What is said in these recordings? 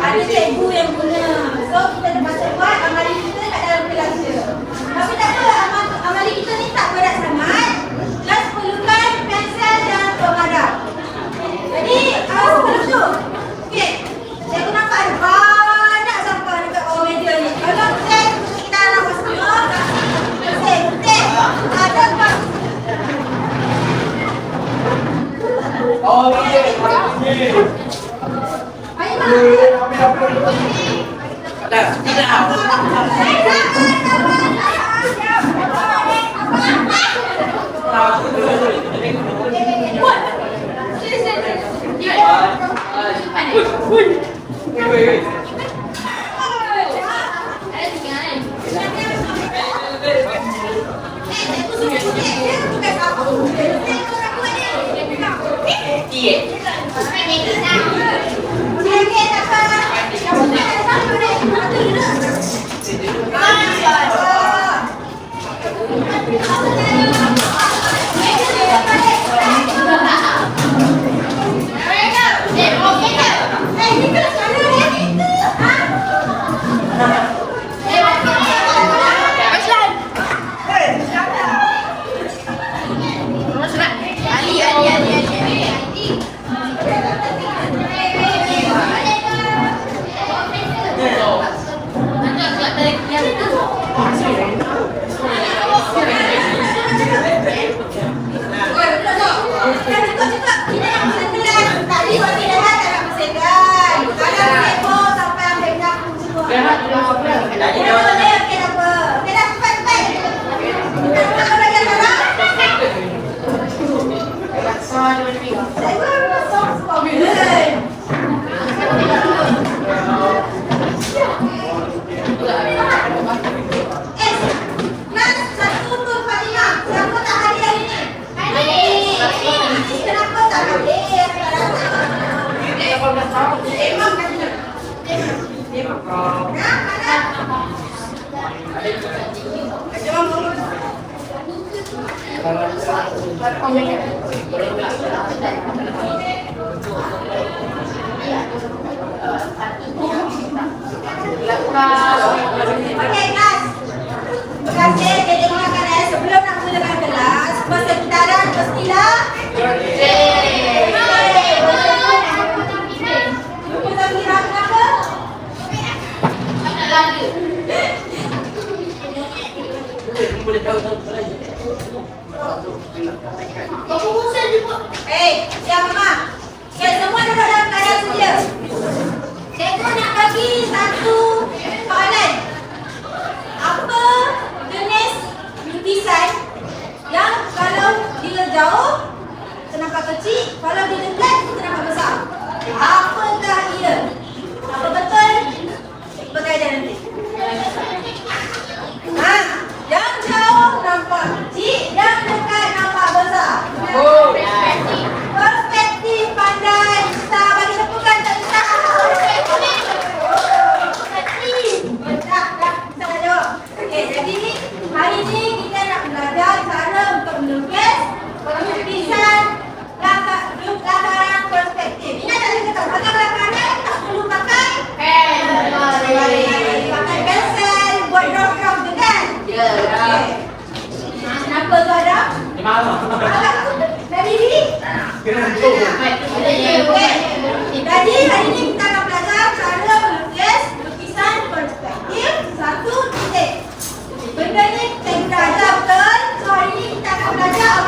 Ada cikgu yang guna. So kita terpaksa buat amali kita kat dalam kelas je. Tapi tak apa, amali kita ni tak berat sangat. Just perlukan pensel dan pengadap. Jadi sebelum tu, okey, cikgu nampak ada banyak sampah dekat bawah meja ni. Kalau kita nak masuk keluar, betul. Ada apa? Oh, okey. Okey guys, terima kasih jadi makan sebelum nak mulakan kelas, persekitaran pastilah kita kira kenapa? Siap mama. Okay, semua duduk dalam keadaan sedia. Cikgu nak bagi satu soalan. Apa jenis lukisan yang kalau dia jauh ternampak kecil, kalau dia dekat ternampak besar? Apakah ia? Apa betul? Berkaitan nanti. Yang jauh nampak kecil, yang dekat nampak besar. Perspektif pandai. Bisa bagi tepukan tak bisa? Dah jawab. Okey, jadi hari ni kita nak belajar cara untuk melukis lukisan lataran perspektif. Ingat tak saya kata pakai belakang tak perlu pakai pensel. Pakai pensel buat drop je kan? Ya. Kenapa tu ada? Dari ni? Jadi hari ni kita akan belajar cara melukis lukisan perspektif satu titik. Benda ni kita dah ajar betul. So hari ni kita akan belajar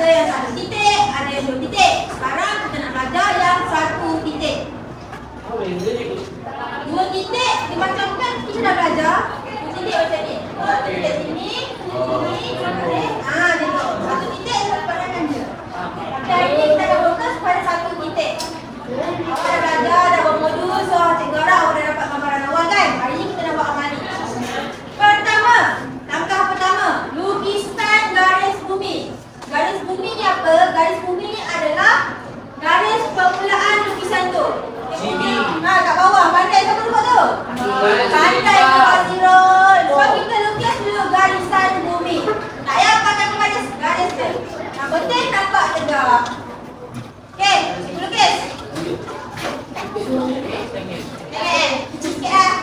ada yang 1 titik, ada yang 2 titik. Sekarang kita nak belajar yang 1 titik. 2 titik dimacamkan kita dah belajar. 2 titik macam ni. 1 titik sini, sini. Dia tu. 1 titik satu pandangan je. Dan ini kita dah fokus pada 1 titik. Awak dah belajar, dah buat modul, so cikgu harap awak dah dapat gambaran awal kan? Hari ni kita nak buat amali. Pertama, langkah pertama, lukiskan garis bumi. Garis bumi ni apa? Garis bumi ni adalah garis permulaan lukisan tu. Kat bawah, pandai siapa buat tu? Pandai ke Fazirul. So kita lukis dulu garisan bumi. Tak payah pakai garis tu. Yang penting nampak tegak. Okey, cikgu lukis. Sikit lah.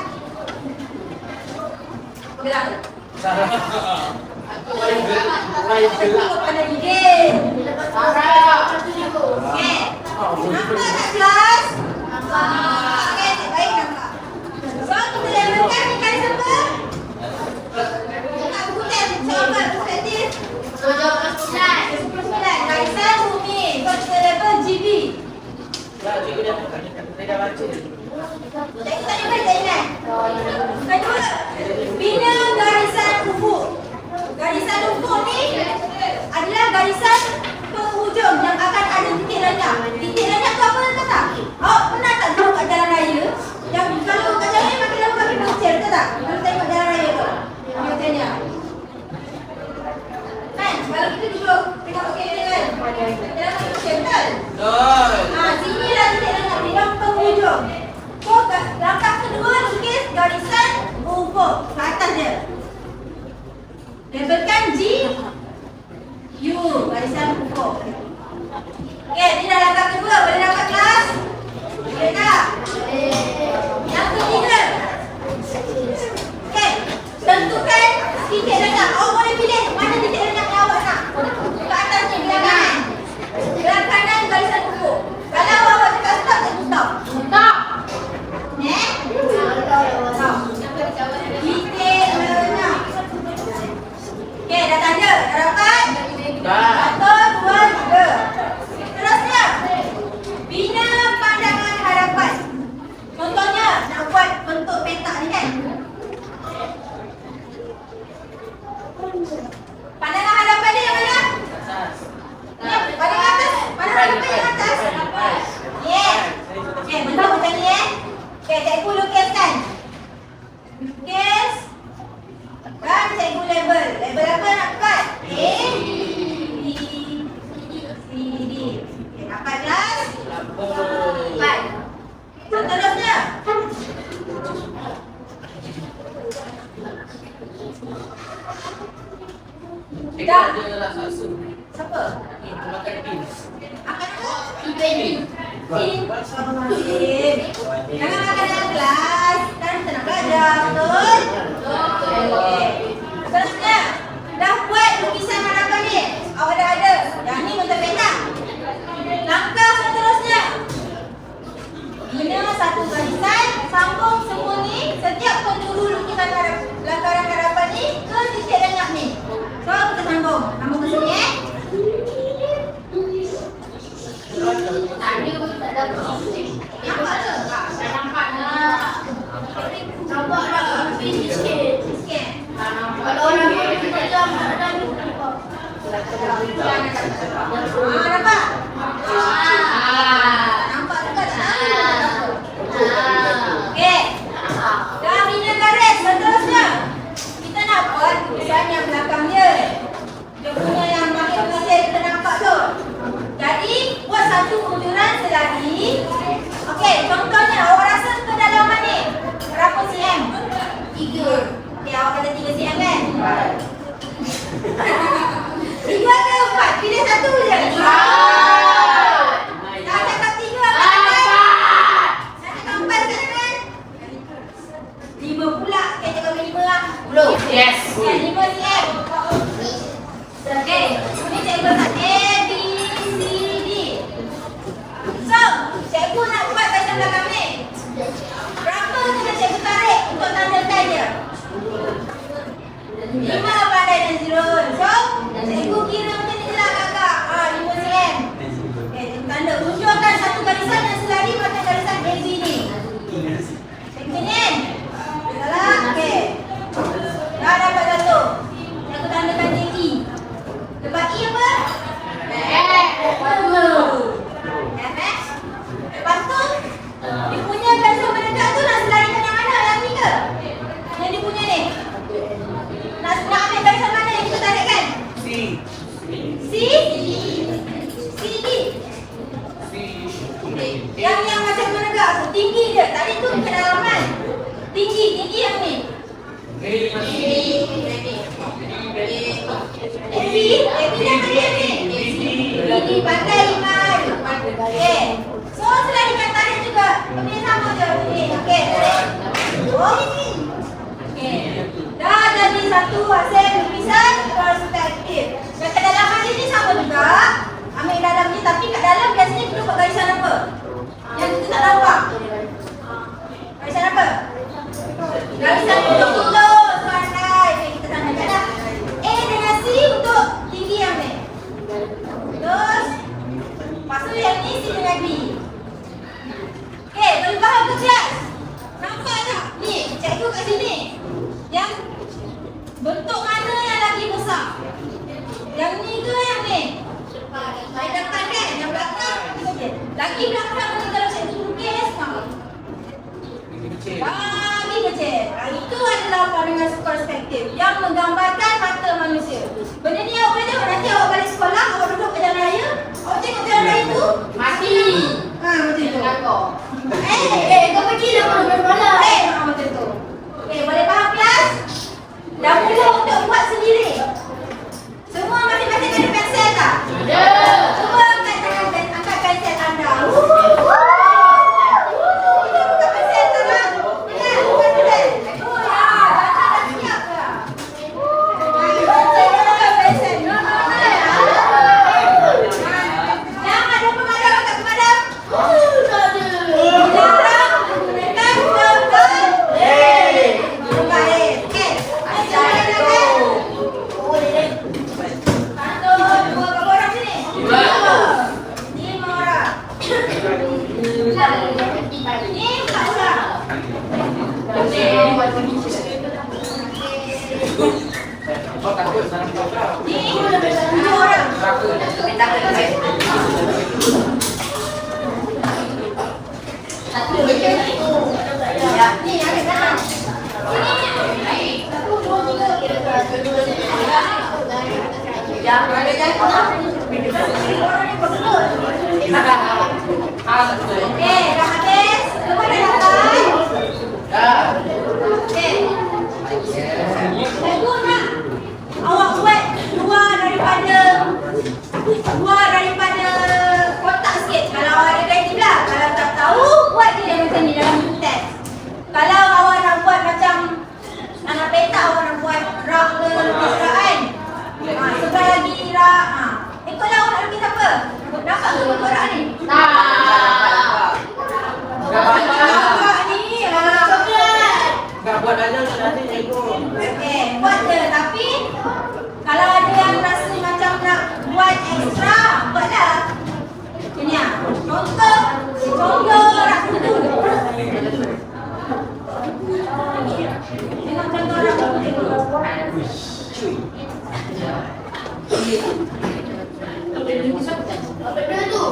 Bergerak tu. Aku pada gigit. Okey. Nampak tak kelas? Okey, baik nampak. So kita labelkan ni garis apa? Buka buku test. Soalan perspektif 79. Garisan bumi. So kita label GB. Cikgu dah baca. Cikgu tanya balik tak ingat? Kedua, bina garisan ufuk. Garisan ufuk ni adalah garisan penghujung yang akan ada titik rendah. Titik rendah tu apa kata? Awak pernah tak duduk kat jalan raya? Yang kalau kat jalan raya makin lama makin mengecil, betul tak? Kalau tengok jalan raya tu. Macamnya. Kan? Kalau kita duduk tengok kiri kan? Jalan makin mengecil, betul? Sini lah titik rendah di dalam penghujung. So, langkah kedua lukis garisan ufuk ke atas dia. Labelkan G U garisan ufuk. Okey, ini dah langkah kedua. Boleh dapat kelas? Boleh tak? Yang ketiga. Okey, tentukan titik rendah. Awak boleh pilih mana titik rendah yang awak nak. Ke atas ni, belah kanan. Belah kanan garisan ufuk. Kalau awak cakap stop, tak stop. Stop. Titik rendah. Okey, dah tanda. Dah dapat? Dah. 1, 2, 3. Terusnya, bina pandangan harapan. Contohnya, nak buat bentuk petak ni kan? Pandangan harapan dia yang mana? Paling atas. Pandangan harapan yang atas. Yeah. Okay, bentuk macam ni Okay, cikgu lukiskan. Lukis. Dan cikgu label. Label apa nak buat? A, B, C, D. Okay, dapat kelas? Dapat. Seterusnya. Dah. Siapa? Makan pin. Akan apa? Pin. Jangan makan dalam kelas. Kan kita nak belajar, betul? Okey. Seterusnya, dah buat lukisan harapan ni. Awak dah ada. Yang ni bentuk petak. Langkah seterusnya, bina satu garisan, sambung semua ni. Setiap penjuru lukisan lakaran harapan ni ke titik rendah ni. So kita sambung. Sambung ke sini Nampak ke? Tak nampak nak. Nampak tak? Sikit. Kalau orang boleh kita jam ada ni nampak. Nampak? Nampak juga tak? Okey. Dah bina garis. Seterusnya, kita nak buat lukisan yang belakang dia. Dia punya yang makin mengecil kita nampak tu. Jadi, buat satu kunjuran selagi. Okey, contohnya awak rasa kedalaman ni berapa cm? 3. Okey, awak kata 3 cm kan? 3 ke 4? Pilih satu je. Dah cakap 3 Ini pandai Iman. Okey. So selain ikan tarik juga. Benda sama je. Okey, tarik. Oh ini. Okey. Dah jadi satu hasil lukisan perspektif. Yang kat dalam hadis ni sama juga. Ambil dalam ni tapi kat dalam biasanya kita buat garisan apa? Yang kita tak nampak. Garisan apa? Garisan untuk tulus. Pandai. Okay, kita tanda dah. A dengan C untuk tinggi yang ni. Terus lepas tu yang ni C dengan D. Okey, boleh faham ke kelas? Nampak tak? Ni, cikgu kat sini. Yang bentuk mana yang lagi besar? Yang ni ke yang ni? Saya depan kan? Yang belakang? Lagi belakang ni kalau cikgu lukis, lagi kecil. Itu adalah pandangan perspektif yang menggambarkan mata manusia. Benda ni awak boleh tengok nanti awak balik sekolah, awak duduk ke jalan raya, awak tengok jalan raya tu mati. Macam tu. Kau pergi dah mana sekolah. Macam tu. Okey, boleh faham kelas? Dah mula untuk buat sendiri. Semua masing-masing ada pensel tak? Ada. Cuba angkat pensel anda. Okey, dah habis. Semua dah dapat? Dah. Okey. Cikgu nak awak buat luar daripada kotak sikit. Kalau awak ada kreatif lah. Kalau tak tahu, buat je macam ni dalam test. Kalau awak nak buat macam anak peta, awak nak buat rak ke lukis rak kan? Sebelah lagi rak. Ikutlah awak nak lukis apa? Dapat ke lukis rak ni? Tak. Dapat ni. Coklat. Tak buat aja nanti cikgu. Okey, buat je. Tapi kalau ada yang rasa macam nak buat ekstra, buatlah. Ini ah. Contoh rak tu. Tengok contoh rak tu. Apa benda tu?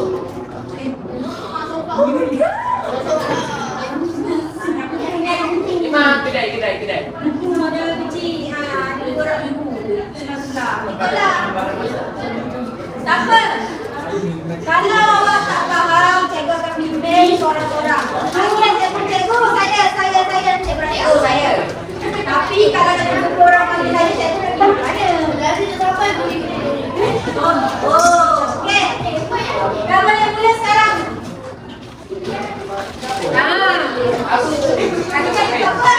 Kedai. Model kecil. Ada orang ibu. Susah. Itulah. Tak apa. Kalau awak tak faham, cikgu akan bimbing seorang-seorang. Hanya cikgu, saya, cikgu saya. Tapi kalau ada beberapa orang panggil saya, cikgu nak pergi mana? Lagi siapa yang boleh pilih? Oh, okey. Dah boleh mula sekarang. Tadi cikgu apa?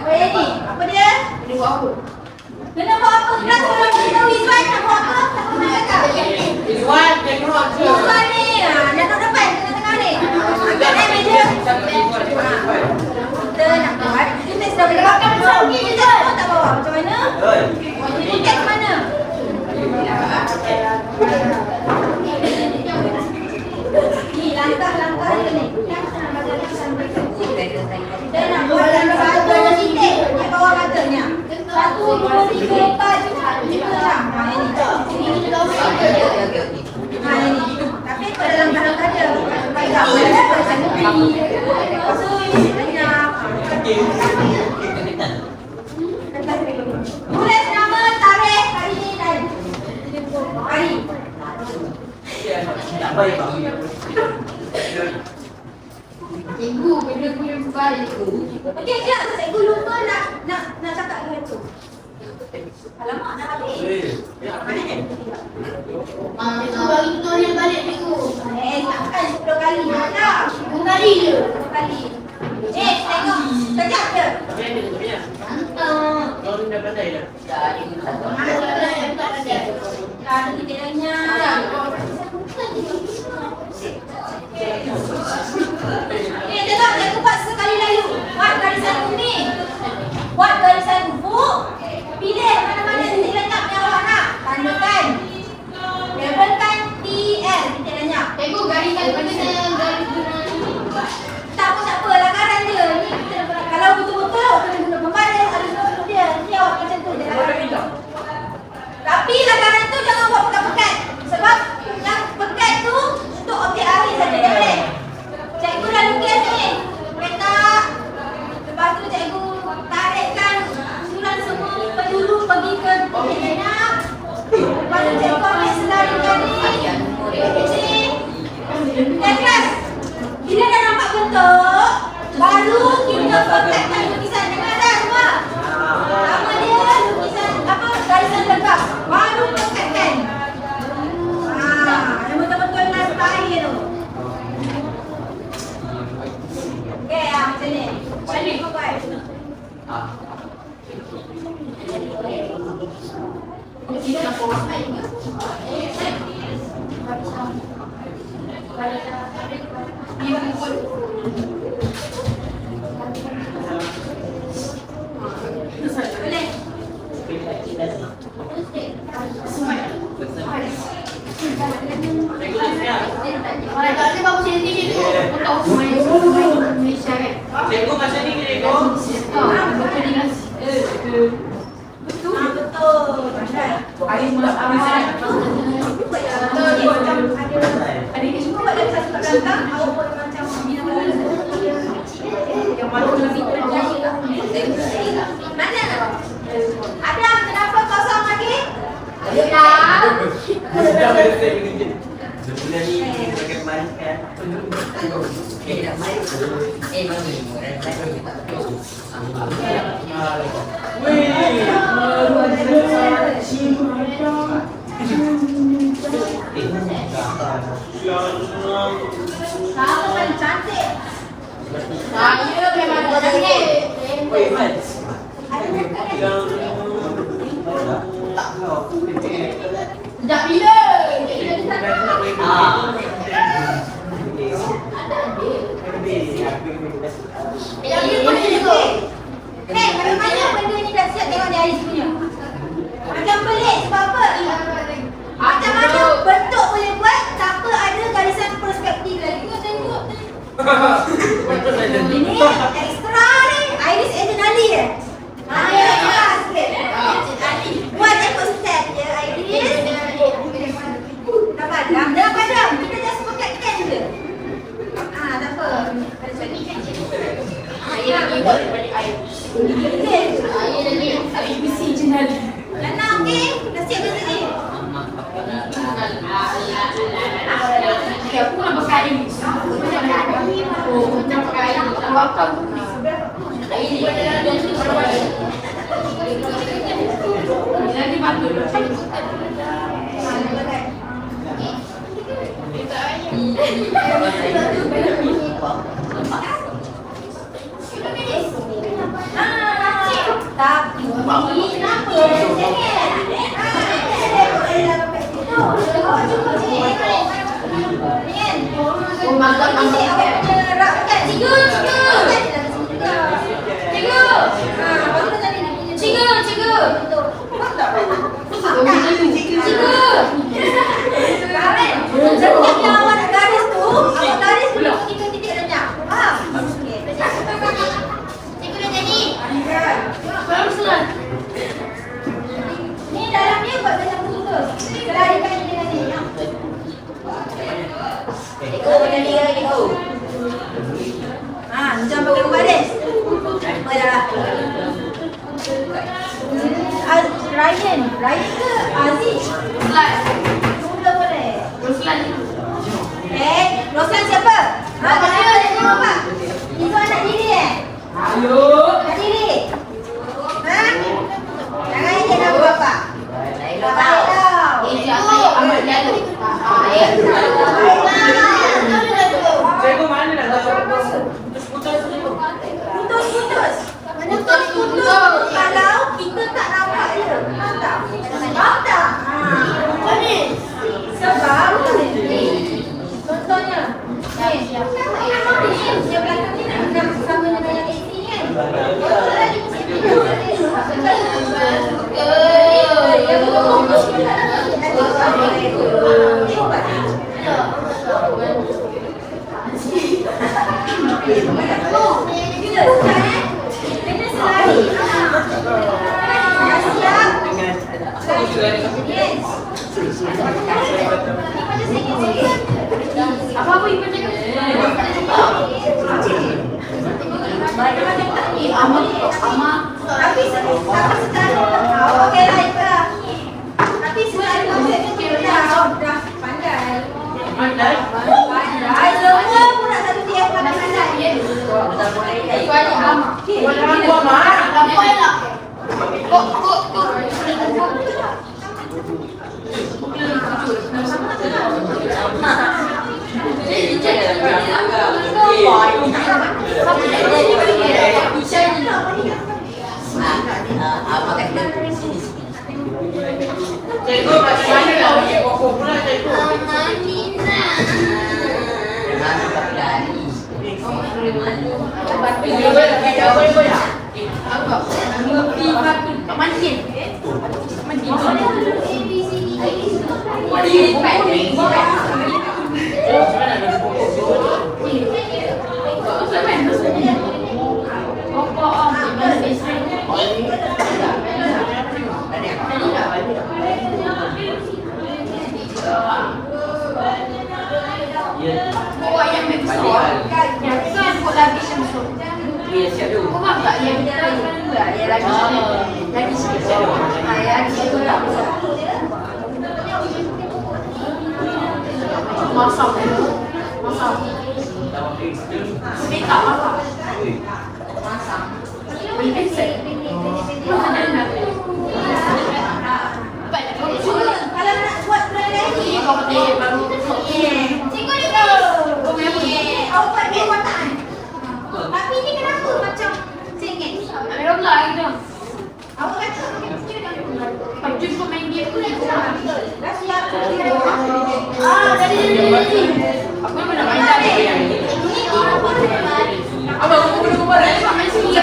Boleh ni? Apa dia? Kena buat apa? Kelas kalau kita Wiswan nak buat apa? Tak pernah cakap. Wiswan, tengok je. Wiswan ni, datang depan, tengah-tengah ni. Angkat meja. Kita nak buat. Kita sudah boleh makan besar ni je. Tak bawa. Macam mana? Ini kat mana? Ni langkah-langkah dia ni. Kita nak buat dalam satu titik di bawah matanya. 1, 2, 3, 4, 5, 6. Ini juga ini. Tapi itu dalam langkah dia. Baiklah, mana macam ni. So ini banyak. Tulis nama, tarikh, hari ni dan hari. Tak baik bang. Cikgu, benda boleh buka itu. Okey, kelas. Cikgu lupa nak cakap dengan tu. Alamak, dah habis. Cikgu bagi tutorial balik cikgu. Takkan 10 kali dah. 10 kali je. 10 kali. Tengok. Sekejap je. Mantap. Kau ni dah pandai dah. Ada detailnya. Tengok, cikgu buat sekali lalu. Buat garisan kuning. Buat garisan ufuk. Pilih mana-mana titik letak yang awak nak. Tandakan. Labelkan TL detailnya. Cikgu garisan mana garis Tak apa, lakaran je. Ni kita kalau betul-betul kena guna pembaris, ada guna dia. Ni awak macam tu je lakaran. Tapi lakaran tu jangan buat pekat-pekat. Sebab yang pekat tu untuk objek akhir saja dia boleh. Cikgu dah lukis ni. Petak. Lepas tu cikgu tarikkan susulan semua penjuru pergi ke titik enak. Lepas tu cikgu ambil selarikan ni. Kelas. Bila dah nampak bentuk, baru kita petakkan lukisan. Dengar tak semua? Nama dia lukisan apa? Garisan tegak. Baru petakkan. Yang betul-betul nak style tu. Okey, macam ni. Macam ni kau buat. Kita nak post air ke? Boleh. Cikgu dah siap. Tak ada bagus jadi cikgu. Untuk main Malaysia kan. Cikgu macam ni ke cikgu? Betul. Pandai. Air mula awal. Adik semua buat dari satu belakang, awak buat macam yang malu lebih mana? Ada kenapa kosong lagi? Ada. Dah bersih begini. Sebulan ni dekat manis kan. Kamu kan cantik. Saya memang cantik. Sejak bila? Yang ni pun cikgu. Mana-mana benda ni dah siap tengok dari punya. Macam pelik sebab apa? Macam mana bentuk boleh buat tanpa ada garisan perspektif lagi. Tengok. Ini ekstra ni. Iris Adenali eh. Yang ekstra sikit. Buat ekor step je Iris. Dah padam. Dah padam. Kita just pekatkan je. Tak apa. Air lagi balik air. Air lagi. Air besi jenal. Tenang okey. Dah siap ke sini? Aku nak pakai air. Oh, macam pakai air. Tak wakam. Air ni. Lagi batu. Tapi kenapa? Setiap yang awak nak garis tu, awak garis dulu titik-titik rendah. Faham? Okey. Cikgu dah jadi. Bagus. Ni dalam dia buat macam tu. Kelarikan dia dengan ni. Cikgu jadi cikgu. Macam pakai baris. Apa dah? Ryan ke Aziz? Slide. Semua boleh. Roslan. Roslan siapa? Kenapa dia apa? Itu anak diri Ayo. Anak diri. Jangan Yes. Apa-apa ibu cakap? Tapi secara okey lah itu lah. Tapi secara konsepnya kita dah pandai. Pandai semua pun nak satu dia pandai. Itu aja ama. Apa lah? Kok. Cikgu masih mana tahu je pokok pula cikgu. Bawa yang besar. Kan buat lagi semua. Ya, siap dulu. Kau faham tak? Yang kita enggak, yang lagi sikit. Lagi sikit. Lagi sikit tak. Masak. Sedih tak masak? Masak. Beli pensel. Kalau nak buat plan lagi, Kau boleh baru. cikgu ni kau. Awak buat dia kotak. Tapi ni kenapa macam sengit? Ambil belah gitu. Awak kata kecil dah. Pajun kau main game tu ni. Dah siap. Dari. Aku nak main tadi. Abang, aku boleh buat eh? Main sini.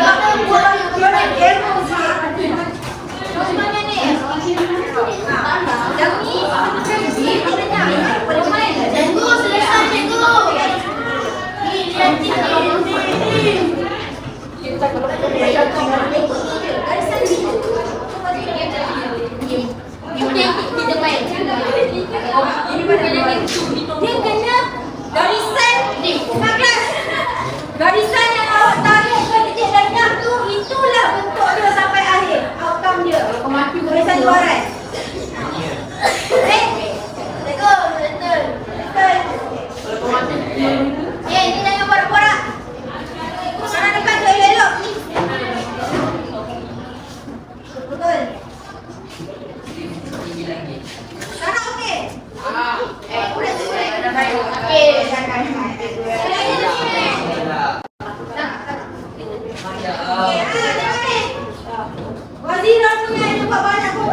Sebenarnya ni. Yang ni Cikgu selesai cikgu. Kita main. dia kena garisan 15. Garisan yang awak tarik ke titik rendah tu, itulah bentuk dia sampai akhir. Outcome dia. Garisan luaran. Betul. Ni jangan borak-borak. Sana dekat tu elok. Betul. Sana okey. Wazirah punya dia buat banyak pun.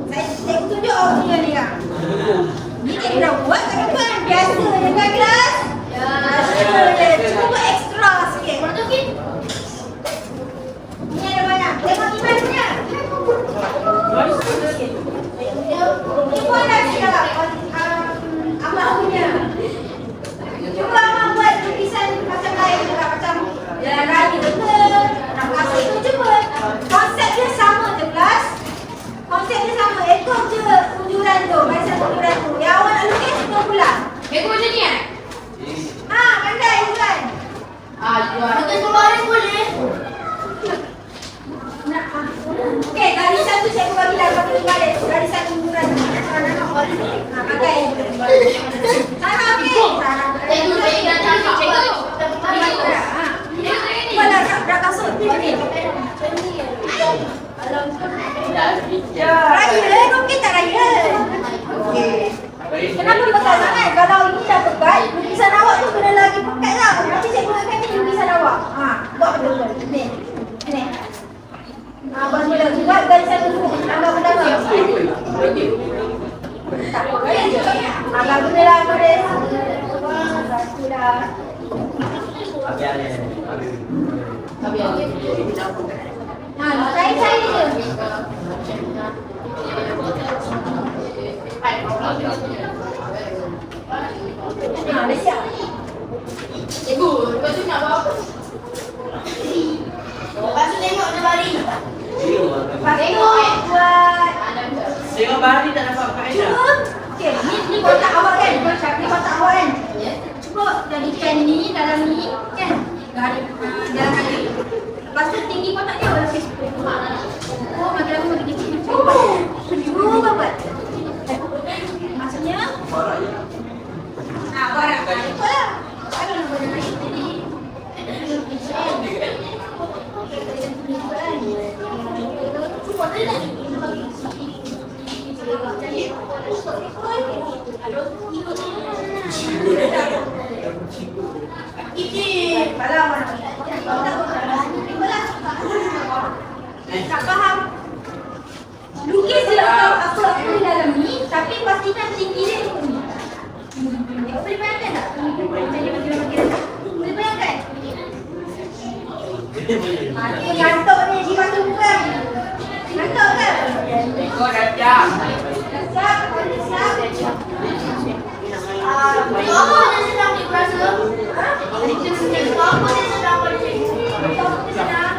Saya tunjuk awak punya ni lah. Ni dia dah buat kat depan. Biasa dengan kelas. Cuma buat ekstra sikit. Ni ada banyak. Tengok Iman punya. Ni pun ada sikit. Abang punya. Cuba abang buat lukisan macam lain juga. Macam jalan raya ke. Nak kasih tu cuba. Konsep dia sama je kelas. Konsep dia sama. Ikut je unjuran tu. Barisan unjuran tu. Yang awak nak lukis, kita pulang. Cikgu macam ni eh? Pandai kan? Betul kemarin boleh. Okey, garisan tu cikgu bagi dah bagi balik. Garisan unjuran tu. Pakai. Sana okey. Cikgu saya dah cakap cikgu. Mana dah kasut ni. Raya, kau okey tak raya? Okey. Kenapa pekat sangat? Kalau ini dah pekat, lukisan awak tu kena lagi pekat lah. Nanti cikgu akan kata lukisan awak. Buat betul-betul. Ni. Abang mula buat garisan dulu. Abang mendalam. Tak apa je. Abang guna lah tulis. Sudah. Saya je. Dah siap. Cikgu, lepas tu nak buat apa? Lepas tu tengok dia bari. Lepas tu buat Tengok Bahari tak dapat faedah. cuba. Okey, ni kotak awak kan? Ni kotak awak kan? Cuba jadikan ni dalam ni kan? Dalam kali. Lepas tu tinggi kotak dia dalam Facebook. Oh, makin lama makin tinggi. Cuba buat. Maksudnya Barak je. barak. Betul lah. Kalau nak buat dengan ini. Tak faham. Lukis je apa di dalam ni, tapi pastikan tinggi dia ikut ni. Boleh bayangkan tak? Boleh bayangkan? Ngantuk ni, dia batu bukan? Ngantuk ke? Ikut dah Siap, siap. Apa dia sedang ni berasa? Apa dia sedang pada cikgu? Apa dia sedang?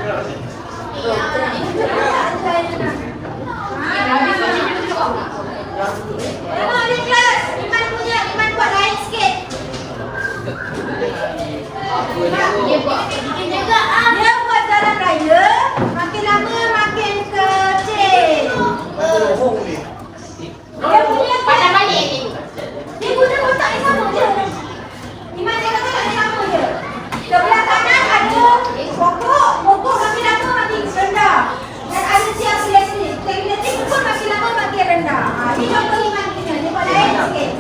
Tengok di kelas, Iman punya, Iman buat lain sikit. Dia buat jalan raya, makin lama makin kecil. Dia punya Pandang balik ni. dia guna kotak yang sama je. Iman cakap kotak yang sama je. Sebelah kanan ada pokok, pokok makin lama makin rendah. Dan ada siap selesai. Teknik pun makin lama makin rendah. Ini contoh Iman punya. Dia buat lain sikit.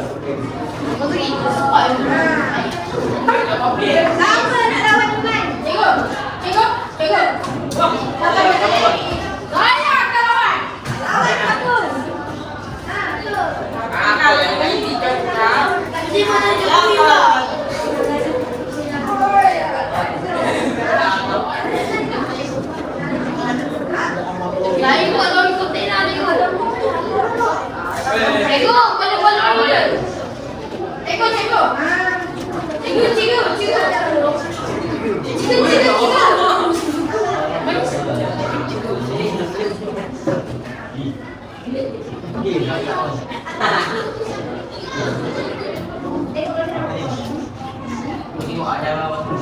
Begitu support. Lama nak lawan Iman. Cikgu. Saya akan lawan. Lawan bagus. Betul. Di mana cikgu? Saya buat lori kontena cikgu. Cikgu, boleh. Cikgu. Tengok ada waktu.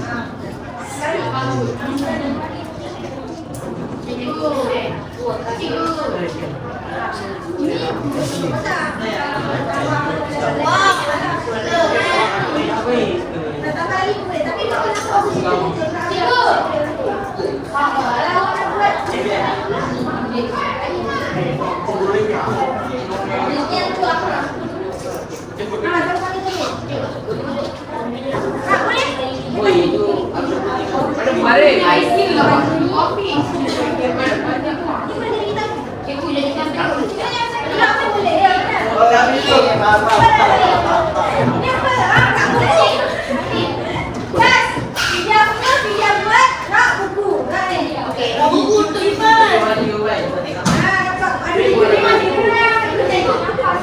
Mari. Kopi. Cikgu jadikan Oh, kami tu. Ini apa? Tak boleh. Yes. Dia buat rak buku. Okey, buku tu Iman. Dapat. Ada Iman di mana?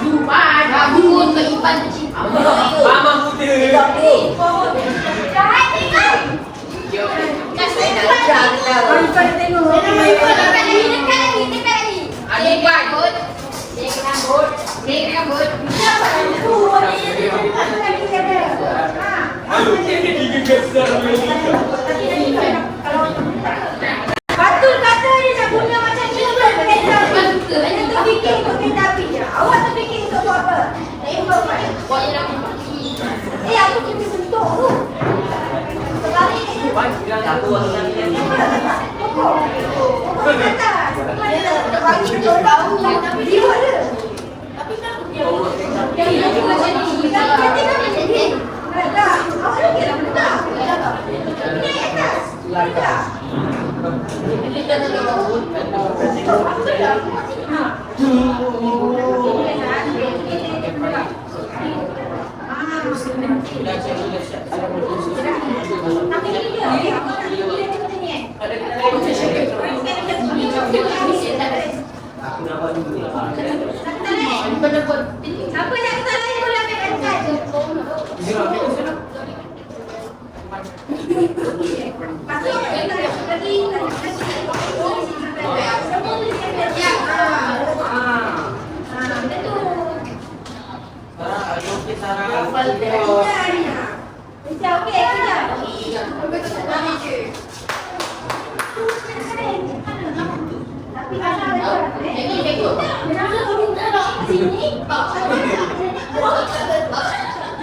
Iman, buku tu Iman. Mama putih. Jahat ni kan? Orang pada tengok. Dekat lagi. Adik rambut. Dia rambut. Siapa buku ni? Lagi ada. Batul kata dia nak guna macam ni untuk kereta api. Dia terfikir untuk kereta api je. Awak terfikir untuk buat apa? Tembak kan? Buat je lah mati. Aku kena bentuk tu. Sebalik ni. Pokok atas. Bagi tu tahu. Dia buat dia. Tapi kan dia buat macam ni. Dia macam ni. Tak. Awak lagi lah bentuk. Ini atas. Tak. Aku nak buat dulu. Apa yang kita lain boleh ambil kan? Pasal kita lagi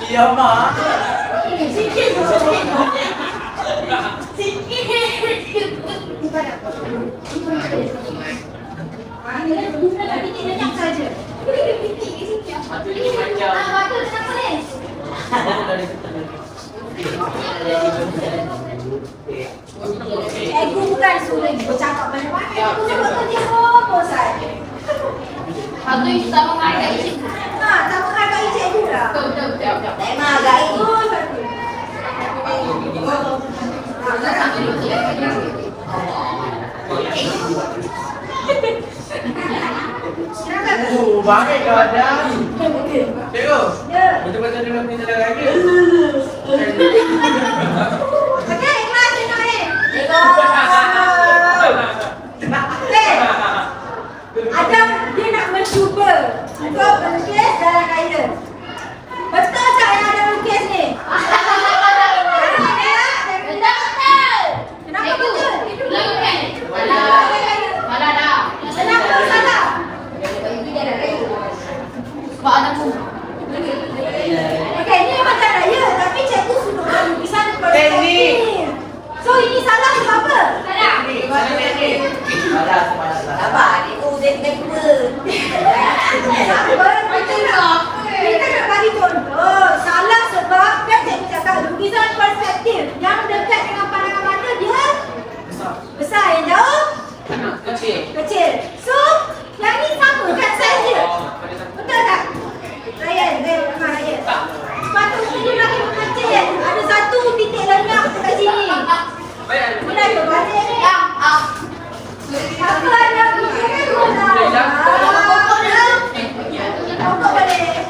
Iya, Mak. Cikgu bukan suruh ibu cakap mana-mana. Ibu suruh dia ngomong saja. Satu itu tak menghargai cikgu. Tak menghargai cikgu lah. Betul. Tak menghargai. Bangai kau ada. Okey, Cikgu. Betul-betul dia minta darah ke? ikhlas tengok ni. Adam dia nak mencuba untuk melukis dalam kain. Betul tak yang ada lukis ni? Kenapa betul? Malah dah. Kenapa salah? Sebab anakku. Okey, ni memang tak raya tapi cikgu suruh buat lukisan Teknik. So ini salah ke apa? Salah. Salah. Kita nak bagi contoh. Salah sebab kan cikgu cakap lukisan perspektif yang dekat dengan pandangan mata dia besar, yang jauh kecil. So yang ni sama kan saiz dia. Betul tak? Ryan. Sepatutnya dia makin kecil. Ada satu titik lenyap dekat sini. Boleh ke balik ni? Apa yang fikir tu lah? Pokok balik.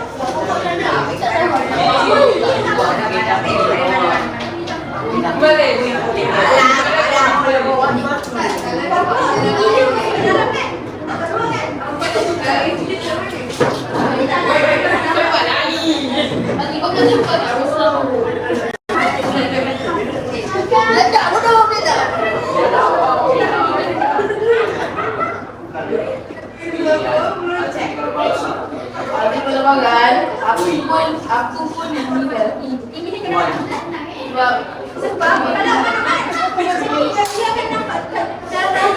Aku pun yang meninggal. Sebab kalau anak-anak dia akan nampak jalan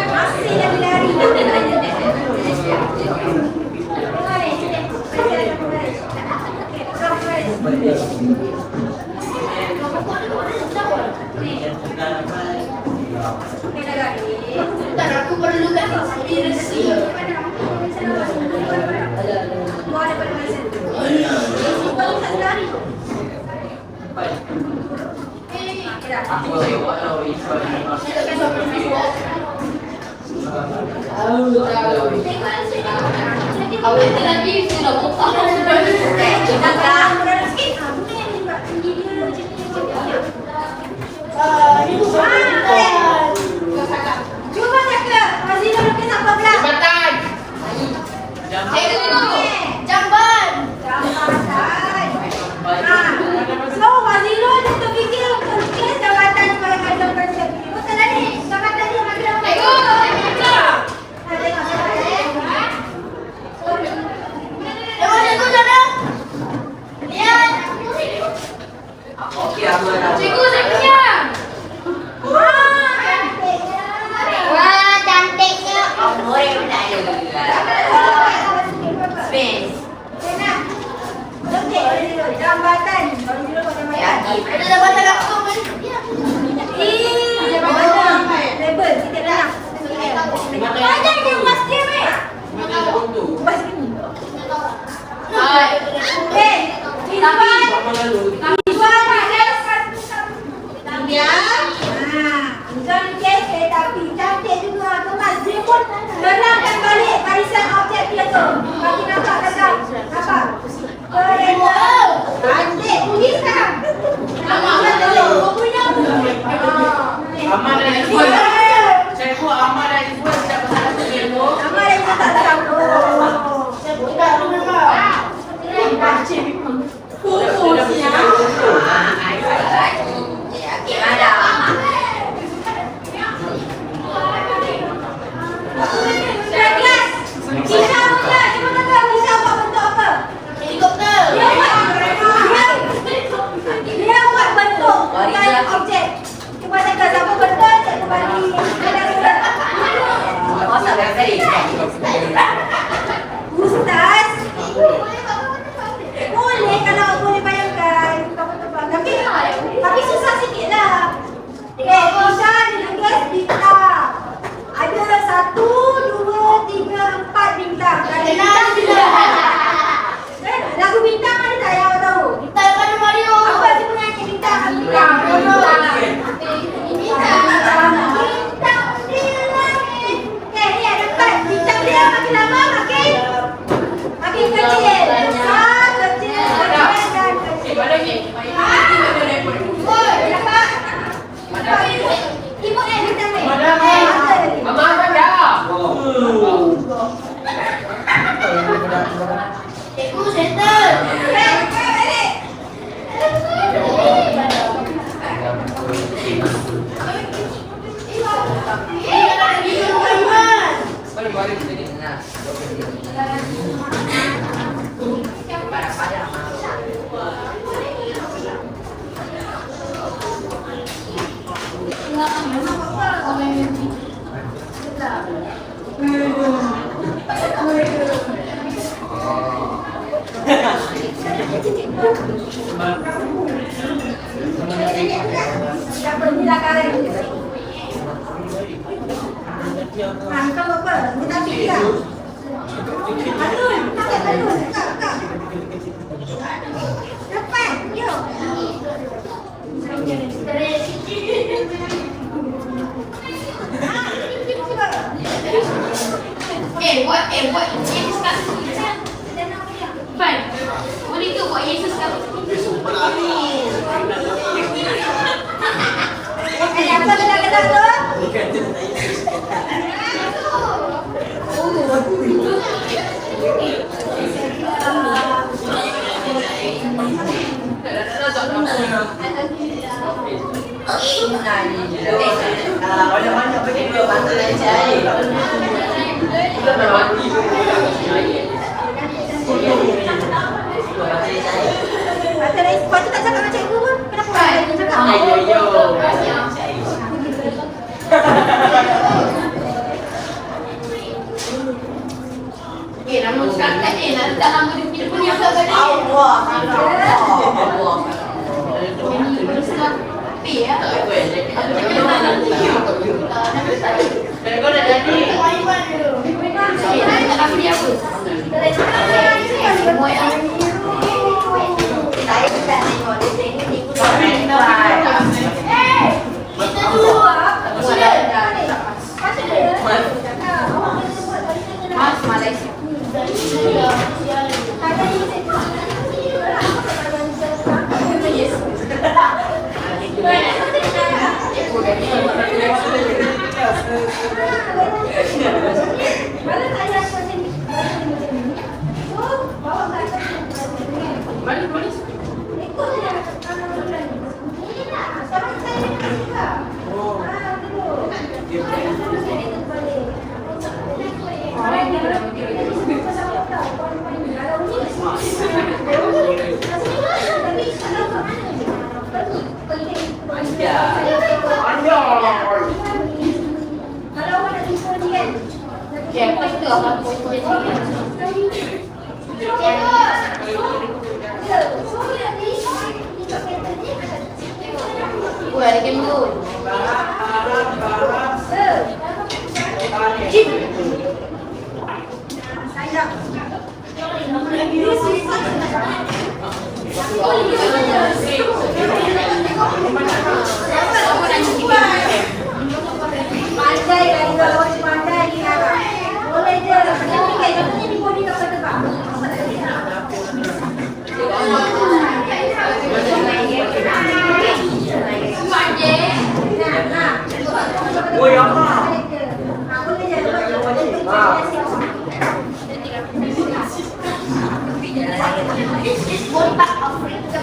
masih lagi lari. Aku perlu kan inspirasi. Awak lagi sudah buka. Cuba cakap, Fazila lukis apa pula? Jambatan. Jamban. So Fazila dia terfikir untuk lukis jambatan sebagai kandang konsep. Betul tak ni? Jambatan dia macam apa? Siapa ni lah kalian? Kau apa? Minta pergi lah. Alun, kakak alun, kakak. Cepat, yuk. Buat Yesus kat Fine. Boleh ke buat Yesus kat Apa benda-benda tu? Banyak-banyak pergi ke pantai cari. Kita nak mati pun Ada lepas tu tak cakap dengan cikgu pun. Kenapa? Cakap. Ayo. nama sekarang tak dah lama dia punya punya apa tadi? Allah. Ini berusaha P ya. Kau dah jadi. Apa dia apa? Semua yang Saya tak tengok dia tengok kita dua. Mas Malaysia. Siapa itu akan foto dia ada gemuk. Jim. Pandai lagi kalau pandai ni agak. Boleh je. Tapi kayaknya ni body tak tebak. Oh ya mak. Boleh je. Botak Afrika.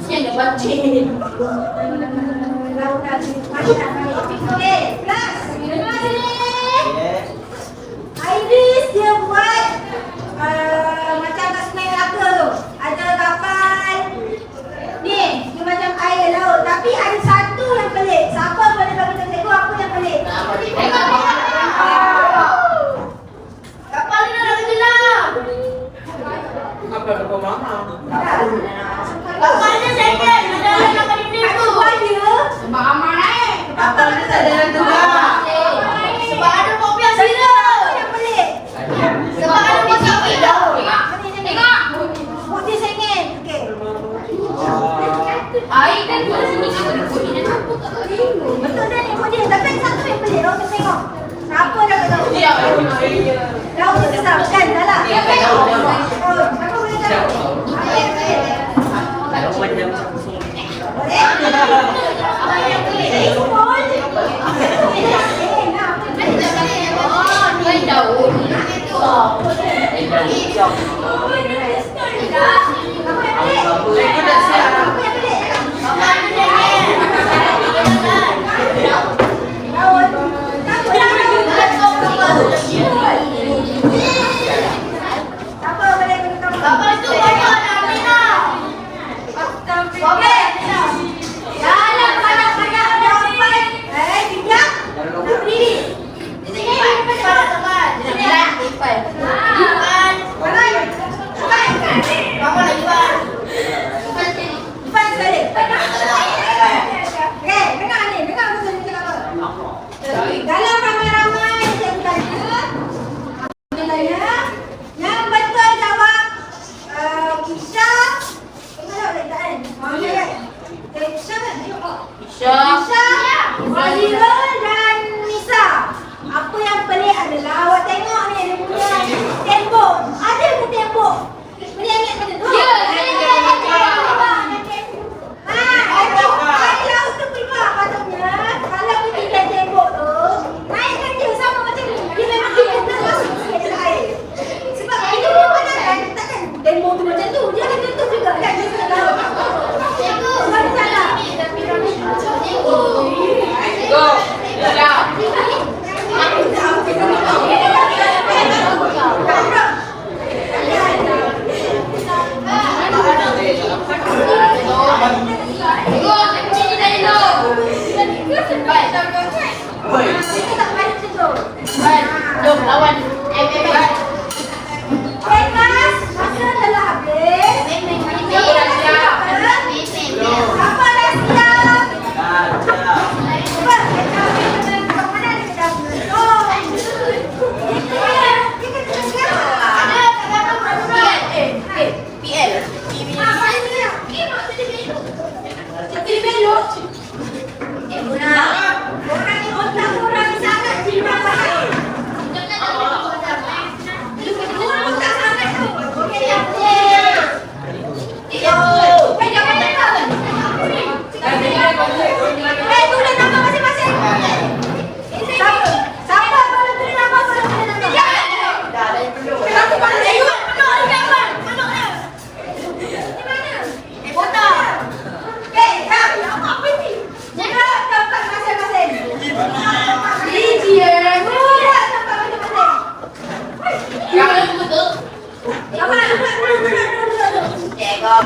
Siapa baca? Okey, plus. Iris dia buat macam kat Sungai Melaka tu. Ada kapal. Ni, dia macam air laut. Tapi ada satu yang pelik. Siapa boleh bagi tahu cikgu apa yang pelik? Kapal ni nak tenggelam. Apa kau mama? Kapal ni second. Ada dalam kapal ni tu. Buaya. Sebab aman naik. Kapal ni tak ada dalam tu. Sebab ada kopi asli. Yang pelik. Sebab ada kopi asli. Tengok. Putih sengit. Okey. Air kan kat sini kan ada kopi dia campur kat sini. Betul dah ni putih. Tapi satu yang pelik. Orang tu tengok. Siapa dah tahu? Ya. Laut tu besar. Kan? Dah lah. Ya, kan? Oh, siapa boleh tahu? Apa yang pelik? Macam Boleh? Apa yang pelik? Main daun.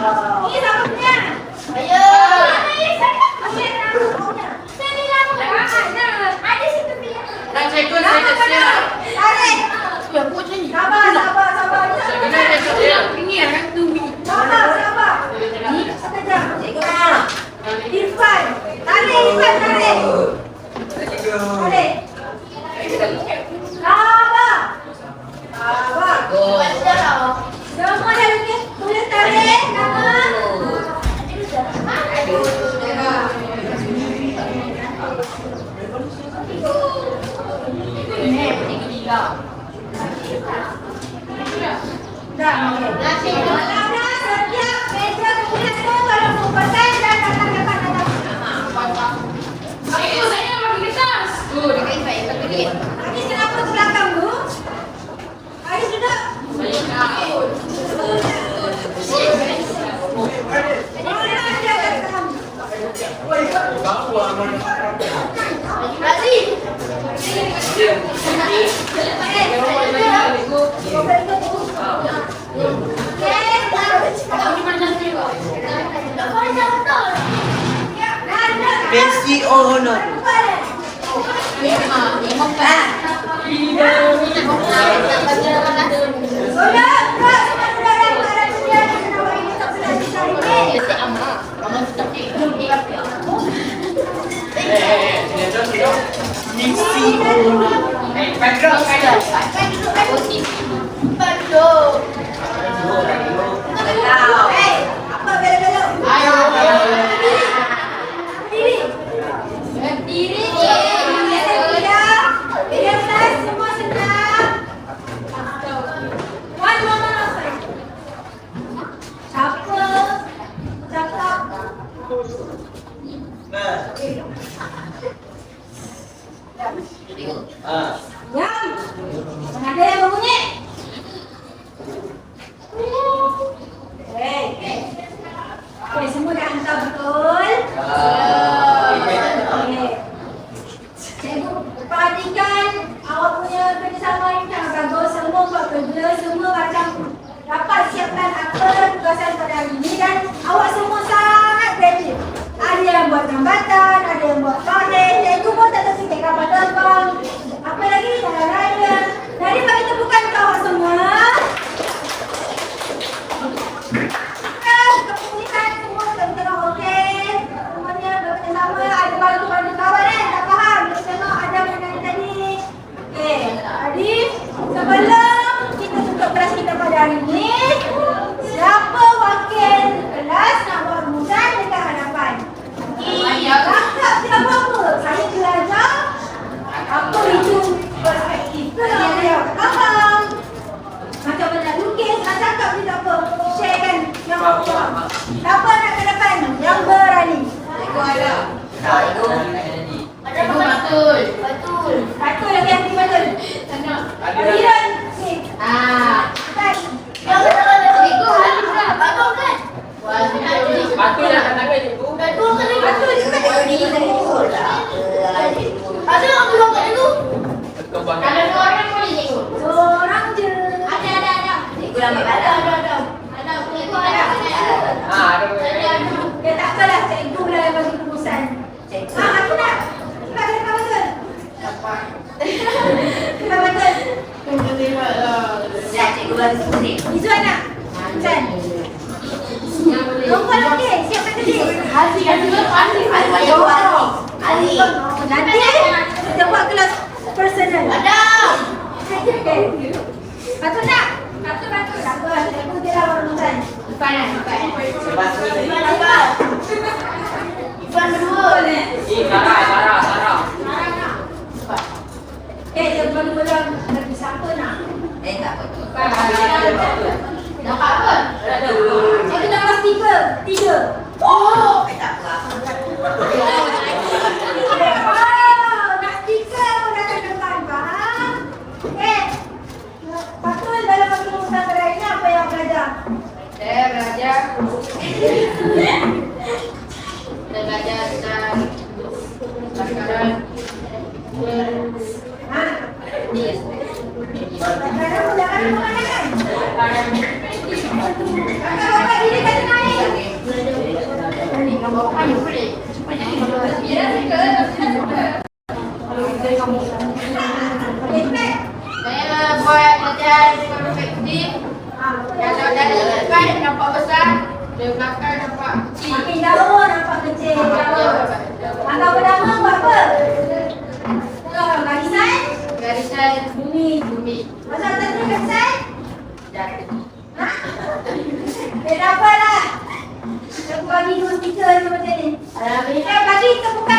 Ini siapa punya? Ayo. Ada situ punya. Dan saya pun saya kesian. Tarik. Ya, buat sini. Sabar. Sebenarnya saya Ini kan tu. Sabar. Sekejap. Irfan. Tarik Irfan, tarik. Tarik. Sabar. Semua dah lukis. Boleh tarik nama. Dah. Malamlah setiap meja tulis tu kalau mau pakai dan datang. Hadis kenapa ke belakang tu? Hadis sudah. Messi ono. Messi ono. Pedro kada. Apa bela-bela? Berdiri. Semua senang. One moment of silence. Siapa cakap? Diam. Mana ada yang berbunyi? Okey, semua dah hantar betul? Okey. Cikgu perhatikan awak punya kerjasama ini sangat bagus. Semua buat kerja, semua macam dapat siapkan apa tugasan pada hari ini dan awak semua sangat kreatif. Ada yang buat jambatan, ada yang buat toilet, cikgu pun tak terfikir kapal terbang. Apa lagi? Jalan raya. Jadi bagi tepukan untuk awak semua. Keputusan semua tengah okey. Semuanya bekerjasama. Ada bantu kawan tak faham. Kita tengok ada mengenai tadi. Okey. Jadi sebelum kita tutup kelas kita pada hari ini, siapa wakil kelas nak buat rumusan dekat hadapan? Kakak tidak apa-apa. Saya belajar apa itu perspektif. Kalau dia faham macam mana lukis, nak cakap ni tak apa. Sharekan yang apa. Siapa nak ke depan? Yang berani. Ada betul. Betul lagi yang betul. Iran. Kan? Yang betul. Cikgu hari sudah. Betul kan? Batu nak kata cikgu. Betul kan? Betul juga tadi. Ada yang belum kat dulu. Kebanggaan. Ada dua orang boleh cikgu. Seorang je. Ada. Cikgu lambat ada. Cikgu ada. Ada. Ya tak apalah, cikgu lah yang bagi rumusan. Aku nak. Kita kena betul. Kita betul. Cikgu bagi sini. Izzuan nak? Izzuan. Nombor okey, siapkan tadi. Ali. Nanti kita buat kelas personal. Ada. Okey. Patut tak? Patut. Tak apa, cikgu dia lah rumusan. Ipan. Sebab Ipan apa? Ipan berdua. Sarah. Dia belum lagi siapa nak? Tak apa. Dapat apa? Saya nak kelas 3. Oh, tak apa. Nak stiker pun datang depan, faham? Okey. Patul dalam waktu rumusan pada hari ini apa yang belajar? Saya belajar tentang perkara Sekarang mulakan mengatakan. Kakak bapak diri kata naik. gambar orang kaya boleh. Cuma jadi kalau dia kalau kita kamu. Saya buat latihan dengan perspektif. Kalau dari depan nampak besar, dari belakang nampak kecil. Makin jauh nampak kecil. Angka pertama buat apa? Garisan bumi. Pasal tadi garisan? Jatuh. Dapatlah. Kita bagi dua stiker macam ni. Bagi tepukan